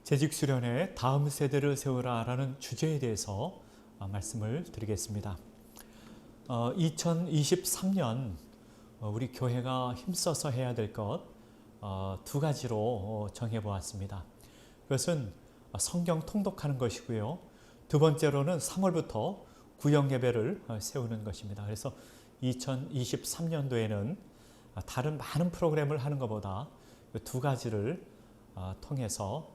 재직 수련회 다음 세대를 세우라라는 주제에 대해서 말씀을 드리겠습니다. 2023년 우리 교회가 힘써서 해야 될 것 두 가지로 정해보았습니다. 그것은 성경 통독하는 것이고요. 두 번째로는 3월부터 구역 예배를 세우는 것입니다. 그래서 2023년도에는 다른 많은 프로그램을 하는 것보다 두 가지를 통해서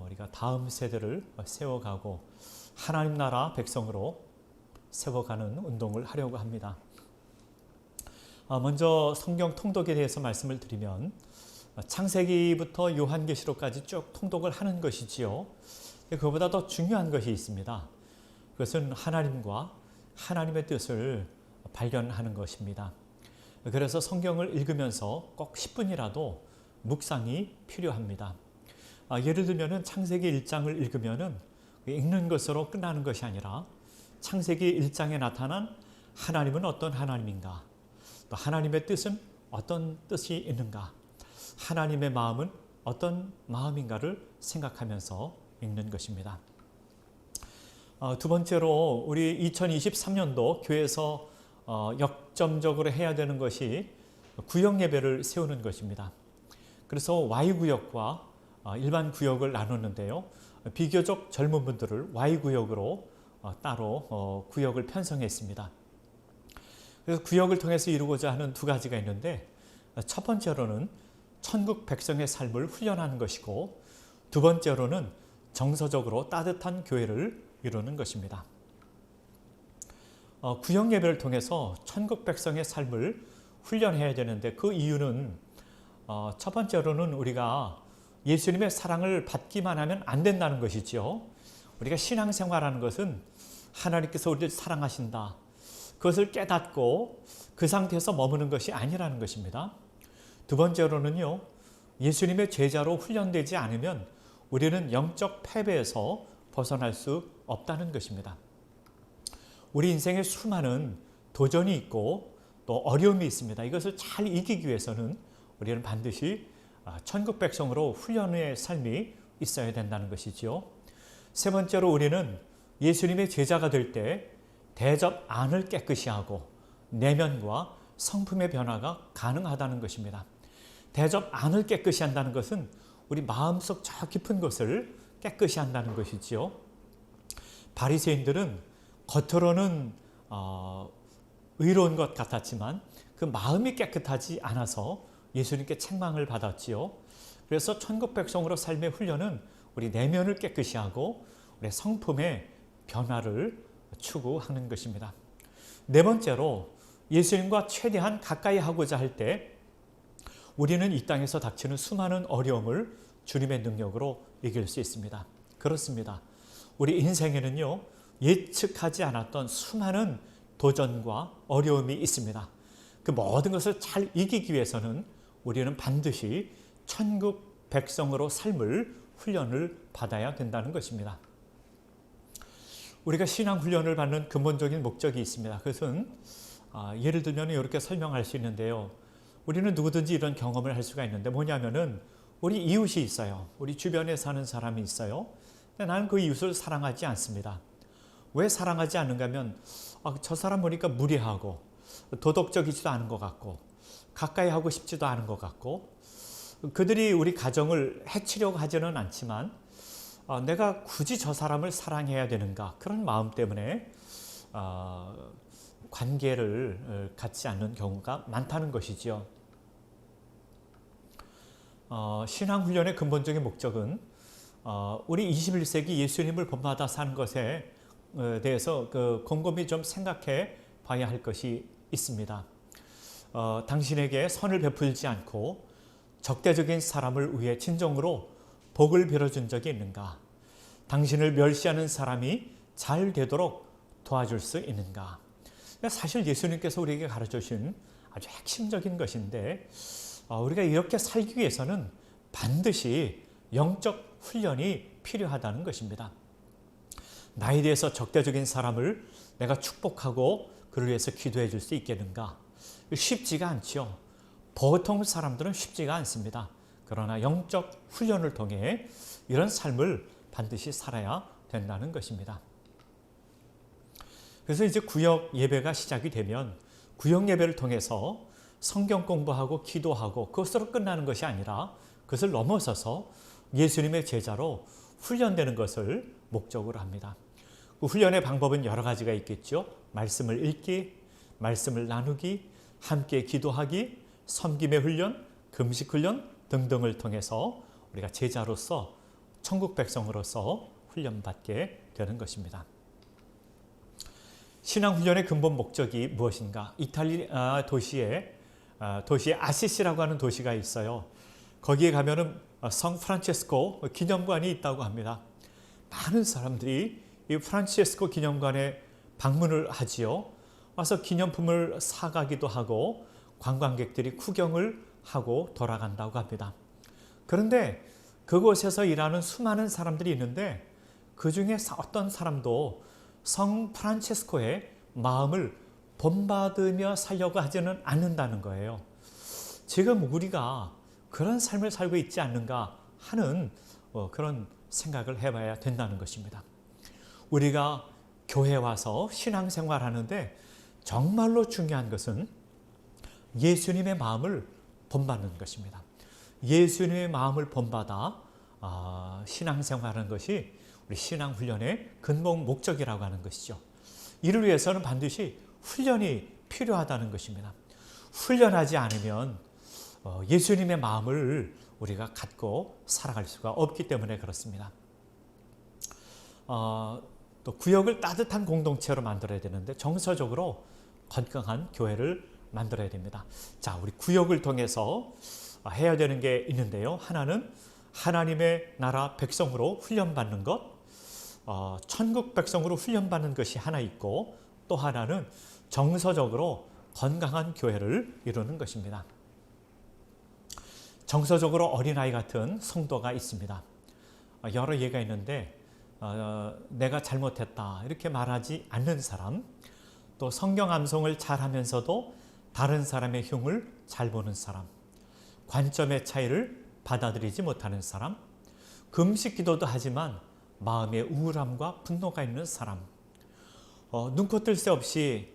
우리가 다음 세대를 세워가고 하나님 나라 백성으로 세워가는 운동을 하려고 합니다. 먼저 성경 통독에 대해서 말씀을 드리면 창세기부터 요한계시록까지 쭉 통독을 하는 것이지요. 그것보다 더 중요한 것이 있습니다. 그것은 하나님과 하나님의 뜻을 발견하는 것입니다. 그래서 성경을 읽으면서 꼭 10분이라도 묵상이 필요합니다. 예를 들면 창세기 1장을 읽으면 읽는 것으로 끝나는 것이 아니라 창세기 1장에 나타난 하나님은 어떤 하나님인가, 또 하나님의 뜻은 어떤 뜻이 있는가, 하나님의 마음은 어떤 마음인가를 생각하면서 읽는 것입니다. 두 번째로 우리 2023년도 교회에서 역점적으로 해야 되는 것이 구역 예배를 세우는 것입니다. 그래서 Y구역과 일반 구역을 나누는데요. 비교적 젊은 분들을 Y구역으로 따로 구역을 편성했습니다. 그래서 구역을 통해서 이루고자 하는 두 가지가 있는데, 첫 번째로는 천국 백성의 삶을 훈련하는 것이고, 두 번째로는 정서적으로 따뜻한 교회를 이루는 것입니다. 구역 예배를 통해서 천국 백성의 삶을 훈련해야 되는데, 그 이유는 첫 번째로는 우리가 예수님의 사랑을 받기만 하면 안 된다는 것이죠. 우리가 신앙생활하는 것은 하나님께서 우리를 사랑하신다, 그것을 깨닫고 그 상태에서 머무는 것이 아니라는 것입니다. 두 번째로는요, 예수님의 제자로 훈련되지 않으면 우리는 영적 패배에서 벗어날 수 없다는 것입니다. 우리 인생에 수많은 도전이 있고 또 어려움이 있습니다. 이것을 잘 이기기 위해서는 우리는 반드시 천국 백성으로 훈련의 삶이 있어야 된다는 것이죠. 세 번째로 우리는 예수님의 제자가 될 때 대접 안을 깨끗이 하고 내면과 성품의 변화가 가능하다는 것입니다. 대접 안을 깨끗이 한다는 것은 우리 마음속 저 깊은 것을 깨끗이 한다는 것이지요. 바리새인들은 겉으로는 의로운 것 같았지만 그 마음이 깨끗하지 않아서 예수님께 책망을 받았지요. 그래서 천국 백성으로 삶의 훈련은 우리 내면을 깨끗이 하고 우리 성품의 변화를 추구하는 것입니다. 네 번째로 예수님과 최대한 가까이 하고자 할 때 우리는 이 땅에서 닥치는 수많은 어려움을 주님의 능력으로 이길 수 있습니다. 그렇습니다. 우리 인생에는요, 예측하지 않았던 수많은 도전과 어려움이 있습니다. 그 모든 것을 잘 이기기 위해서는 우리는 반드시 천국 백성으로 삶을 훈련을 받아야 된다는 것입니다. 우리가 신앙 훈련을 받는 근본적인 목적이 있습니다. 그것은 예를 들면 이렇게 설명할 수 있는데요. 우리는 누구든지 이런 경험을 할 수가 있는데, 뭐냐면은 우리 이웃이 있어요. 우리 주변에 사는 사람이 있어요. 근데 나는 그 이웃을 사랑하지 않습니다. 왜 사랑하지 않는가 하면 저 사람 보니까 무례하고 도덕적이지도 않은 것 같고 가까이 하고 싶지도 않은 것 같고, 그들이 우리 가정을 해치려고 하지는 않지만 내가 굳이 저 사람을 사랑해야 되는가, 그런 마음 때문에 관계를 갖지 않는 경우가 많다는 것이지요. 신앙훈련의 근본적인 목적은 우리 21세기 예수님을 본받아 사는 것에 대해서 곰곰이 좀 생각해 봐야 할 것이 있습니다. 당신에게 선을 베풀지 않고 적대적인 사람을 위해 진정으로 복을 빌어준 적이 있는가? 당신을 멸시하는 사람이 잘 되도록 도와줄 수 있는가? 사실 예수님께서 우리에게 가르쳐주신 아주 핵심적인 것인데, 우리가 이렇게 살기 위해서는 반드시 영적 훈련이 필요하다는 것입니다. 나에 대해서 적대적인 사람을 내가 축복하고 그를 위해서 기도해 줄 수 있겠는가? 쉽지가 않죠. 보통 사람들은 쉽지가 않습니다. 그러나 영적 훈련을 통해 이런 삶을 반드시 살아야 된다는 것입니다. 그래서 이제 구역 예배가 시작이 되면 구역 예배를 통해서 성경 공부하고 기도하고 그것으로 끝나는 것이 아니라 그것을 넘어서서 예수님의 제자로 훈련되는 것을 목적으로 합니다. 그 훈련의 방법은 여러 가지가 있겠죠. 말씀을 읽기, 말씀을 나누기, 함께 기도하기, 섬김의 훈련, 금식 훈련 등등을 통해서 우리가 제자로서 천국 백성으로서 훈련받게 되는 것입니다. 신앙훈련의 근본 목적이 무엇인가? 이탈리아 도시에 아시시라고 하는 도시가 있어요. 거기에 가면은 성 프란체스코 기념관이 있다고 합니다. 많은 사람들이 이 프란체스코 기념관에 방문을 하지요. 와서 기념품을 사가기도 하고 관광객들이 구경을 하고 돌아간다고 합니다. 그런데 그곳에서 일하는 수많은 사람들이 있는데 그 중에 어떤 사람도 성 프란체스코의 마음을 본받으며 살려고 하지는 않는다는 거예요. 지금 우리가 그런 삶을 살고 있지 않는가 하는 그런 생각을 해봐야 된다는 것입니다. 우리가 교회 와서 신앙생활 하는데 정말로 중요한 것은 예수님의 마음을 본받는 것입니다. 예수님의 마음을 본받아 신앙생활하는 것이 우리 신앙훈련의 근본 목적이라고 하는 것이죠. 이를 위해서는 반드시 훈련이 필요하다는 것입니다. 훈련하지 않으면 예수님의 마음을 우리가 갖고 살아갈 수가 없기 때문에 그렇습니다. 또 구역을 따뜻한 공동체로 만들어야 되는데 정서적으로 건강한 교회를 만들어야 됩니다. 자, 우리 구역을 통해서 해야 되는 게 있는데요. 하나는 하나님의 나라 백성으로 훈련받는 것, 천국 백성으로 훈련받는 것이 하나 있고 또 하나는 정서적으로 건강한 교회를 이루는 것입니다. 정서적으로 어린아이 같은 성도가 있습니다. 여러 예가 있는데 내가 잘못했다 이렇게 말하지 않는 사람, 또 성경 암송을 잘하면서도 다른 사람의 흉을 잘 보는 사람, 관점의 차이를 받아들이지 못하는 사람, 금식 기도도 하지만 마음에 우울함과 분노가 있는 사람, 눈코 뜰 새 없이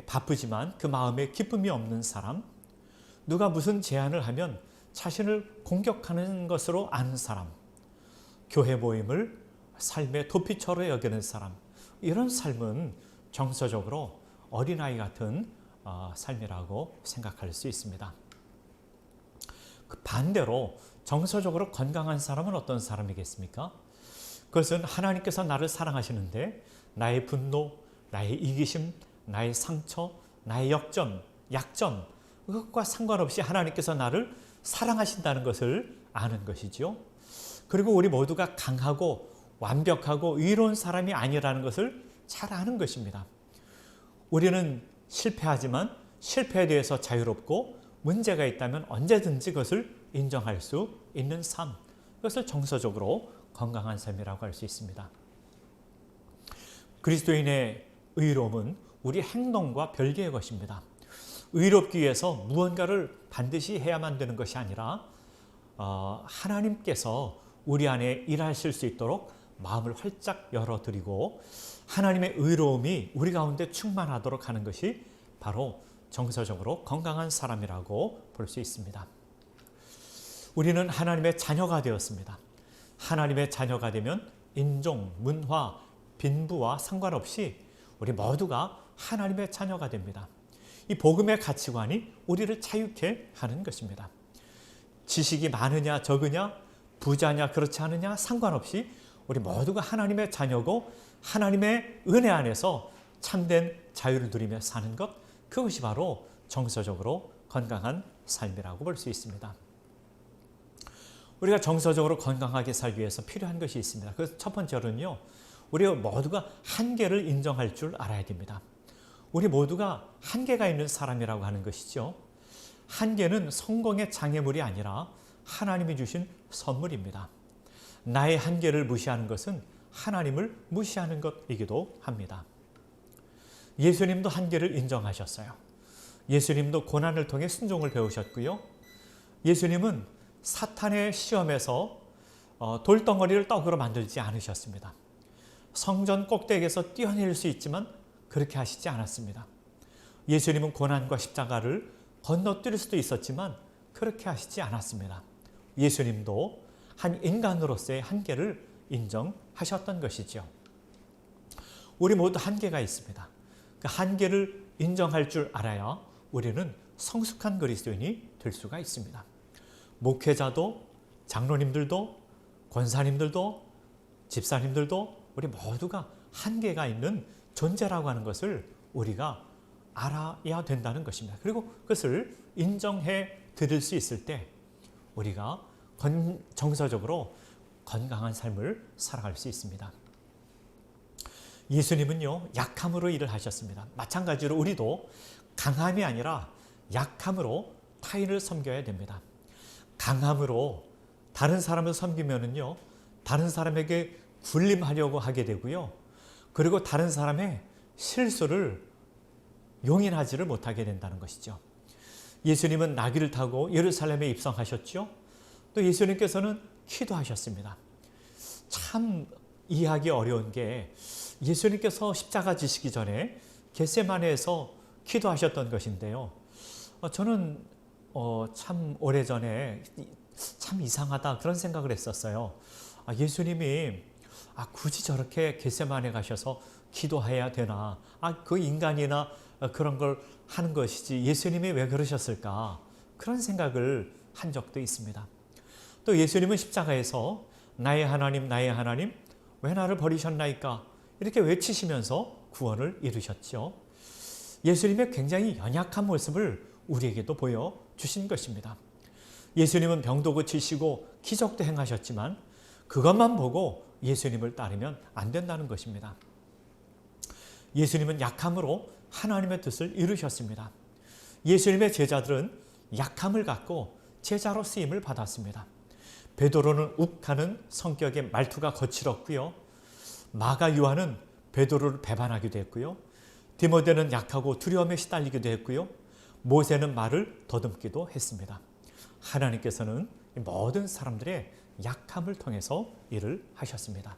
바쁘지만 그 마음에 기쁨이 없는 사람, 누가 무슨 제안을 하면 자신을 공격하는 것으로 아는 사람, 교회 모임을 삶의 도피처로 여기는 사람, 이런 삶은 정서적으로 어린아이 같은 삶이라고 생각할 수 있습니다. 반대로 정서적으로 건강한 사람은 어떤 사람이겠습니까? 그것은 하나님께서 나를 사랑하시는데 나의 분노, 나의 이기심, 나의 상처, 나의 약점, 그것과 상관없이 하나님께서 나를 사랑하신다는 것을 아는 것이죠. 그리고 우리 모두가 강하고 완벽하고 의로운 사람이 아니라는 것을 잘 아는 것입니다. 우리는 실패하지만 실패에 대해서 자유롭고 문제가 있다면 언제든지 그것을 인정할 수 있는 삶, 그것을 정서적으로 건강한 삶이라고 할 수 있습니다. 그리스도인의 의로움은 우리 행동과 별개의 것입니다. 의롭기 위해서 무언가를 반드시 해야만 되는 것이 아니라 하나님께서 우리 안에 일하실 수 있도록 마음을 활짝 열어드리고 하나님의 의로움이 우리 가운데 충만하도록 하는 것이 바로 정서적으로 건강한 사람이라고 볼 수 있습니다. 우리는 하나님의 자녀가 되었습니다. 하나님의 자녀가 되면 인종, 문화, 빈부와 상관없이 우리 모두가 하나님의 자녀가 됩니다. 이 복음의 가치관이 우리를 자유케 하는 것입니다. 지식이 많으냐 적으냐 부자냐 그렇지 않으냐 상관없이 우리 모두가 하나님의 자녀고 하나님의 은혜 안에서 참된 자유를 누리며 사는 것, 그것이 바로 정서적으로 건강한 삶이라고 볼 수 있습니다. 우리가 정서적으로 건강하게 살기 위해서 필요한 것이 있습니다. 그래서 첫 번째로는요, 우리 모두가 한계를 인정할 줄 알아야 됩니다. 우리 모두가 한계가 있는 사람이라고 하는 것이죠. 한계는 성공의 장애물이 아니라 하나님이 주신 선물입니다. 나의 한계를 무시하는 것은 하나님을 무시하는 것이기도 합니다. 예수님도 한계를 인정하셨어요. 예수님도 고난을 통해 순종을 배우셨고요. 예수님은 사탄의 시험에서 돌덩어리를 떡으로 만들지 않으셨습니다. 성전 꼭대기에서 뛰어내릴 수 있지만 그렇게 하시지 않았습니다. 예수님은 고난과 십자가를 건너뛸 수도 있었지만 그렇게 하시지 않았습니다. 예수님도 한 인간으로서의 한계를 인정하셨던 것이죠. 우리 모두 한계가 있습니다. 그 한계를 인정할 줄 알아야 우리는 성숙한 그리스도인이 될 수가 있습니다. 목회자도, 장로님들도, 권사님들도, 집사님들도 우리 모두가 한계가 있는 존재라고 하는 것을 우리가 알아야 된다는 것입니다. 그리고 그것을 인정해 드릴 수 있을 때 우리가 정서적으로 건강한 삶을 살아갈 수 있습니다. 예수님은요, 약함으로 일을 하셨습니다. 마찬가지로 우리도 강함이 아니라 약함으로 타인을 섬겨야 됩니다. 강함으로 다른 사람을 섬기면은요, 다른 사람에게 군림하려고 하게 되고요. 그리고 다른 사람의 실수를 용인하지를 못하게 된다는 것이죠. 예수님은 나귀를 타고 예루살렘에 입성하셨죠. 또 예수님께서는 기도하셨습니다. 참 이해하기 어려운 게 예수님께서 십자가 지시기 전에 겟세마네에서 기도하셨던 것인데요. 저는 참 오래전에 참 이상하다 그런 생각을 했었어요. 예수님이 굳이 저렇게 겟세마네 가셔서 기도해야 되나? 그 인간이나 그런 걸 하는 것이지 예수님이 왜 그러셨을까? 그런 생각을 한 적도 있습니다. 또 예수님은 십자가에서 나의 하나님, 나의 하나님, 왜 나를 버리셨나이까? 이렇게 외치시면서 구원을 이루셨죠. 예수님의 굉장히 연약한 모습을 우리에게도 보여주신 것입니다. 예수님은 병도 고치시고 기적도 행하셨지만 그것만 보고 예수님을 따르면 안 된다는 것입니다. 예수님은 약함으로 하나님의 뜻을 이루셨습니다. 예수님의 제자들은 약함을 갖고 제자로 쓰임을 받았습니다. 베드로는 욱하는 성격의 말투가 거칠었고요. 마가 요한은 베드로를 배반하기도 했고요. 디모데는 약하고 두려움에 시달리기도 했고요. 모세는 말을 더듬기도 했습니다. 하나님께서는 모든 사람들의 약함을 통해서 일을 하셨습니다.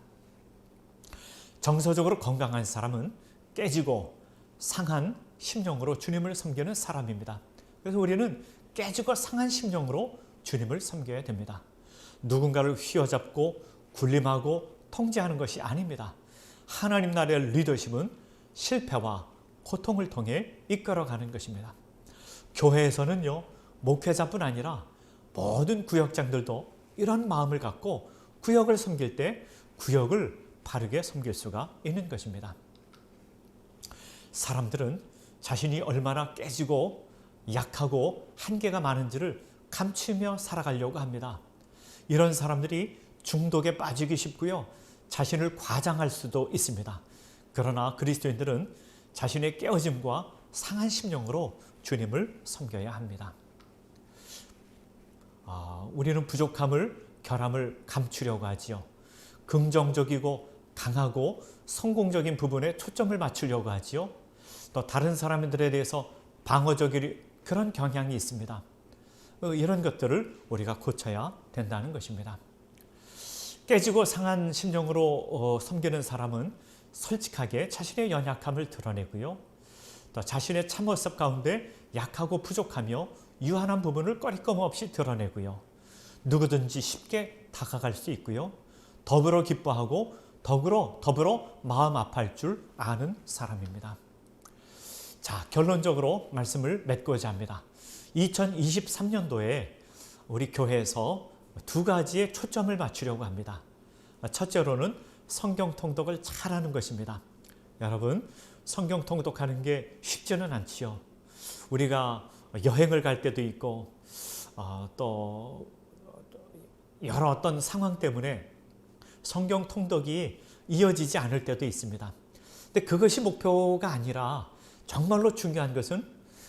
정서적으로 건강한 사람은 깨지고 상한 심령으로 주님을 섬기는 사람입니다. 그래서 우리는 깨지고 상한 심령으로 주님을 섬겨야 됩니다. 누군가를 휘어잡고 군림하고 통제하는 것이 아닙니다. 하나님 나라의 리더십은 실패와 고통을 통해 이끌어가는 것입니다. 교회에서는요, 목회자뿐 아니라 모든 구역장들도 이런 마음을 갖고 구역을 섬길 때 구역을 바르게 섬길 수가 있는 것입니다. 사람들은 자신이 얼마나 깨지고 약하고 한계가 많은지를 감추며 살아가려고 합니다. 이런 사람들이 중독에 빠지기 쉽고요. 자신을 과장할 수도 있습니다. 그러나 그리스도인들은 자신의 깨어짐과 상한 심령으로 주님을 섬겨야 합니다. 우리는 부족함을, 결함을 감추려고 하지요. 긍정적이고 강하고 성공적인 부분에 초점을 맞추려고 하지요. 또 다른 사람들에 대해서 방어적인 그런 경향이 있습니다. 이런 것들을 우리가 고쳐야 된다는 것입니다. 깨지고 상한 심령으로 섬기는 사람은 솔직하게 자신의 연약함을 드러내고요. 또 자신의 참모습 가운데 약하고 부족하며 유한한 부분을 꺼리낌 없이 드러내고요. 누구든지 쉽게 다가갈 수 있고요. 더불어 기뻐하고 더불어 마음 아파할 줄 아는 사람입니다. 자, 결론적으로 말씀을 맺고자 합니다. 2023년도에 우리 교회에서 두 가지의 초점을 맞추려고 합니다. 첫째로는 성경 통독을 잘하는 것입니다. 여러분, 성경 통독하는 게 쉽지는 않지요. 우리가 여행을 갈 때도 있고 또 여러 어떤 상황 때문에 성경 통독이 이어지지 않을 때도 있습니다. 근데 그것이 목표가 아니라 정말로 중요한 것은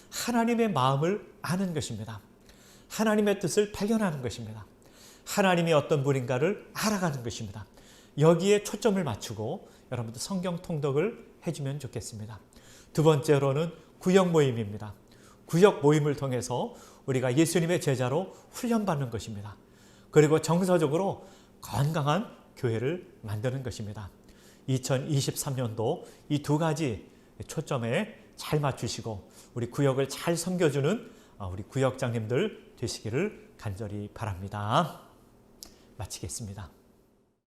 하나님의 마음을 아는 것입니다. 하나님의 뜻을 발견하는 것입니다. 하나님이 어떤 분인가를 알아가는 것입니다. 여기에 초점을 맞추고 여러분들 성경 통독을 해주면 좋겠습니다. 두 번째로는 구역 모임입니다. 구역 모임을 통해서 우리가 예수님의 제자로 훈련받는 것입니다. 그리고 정서적으로 건강한 교회를 만드는 것입니다. 2023년도 이 두 가지 초점에 잘 맞추시고 우리 구역을 잘 섬겨주는 우리 구역장님들 되시기를 간절히 바랍니다. 마치겠습니다.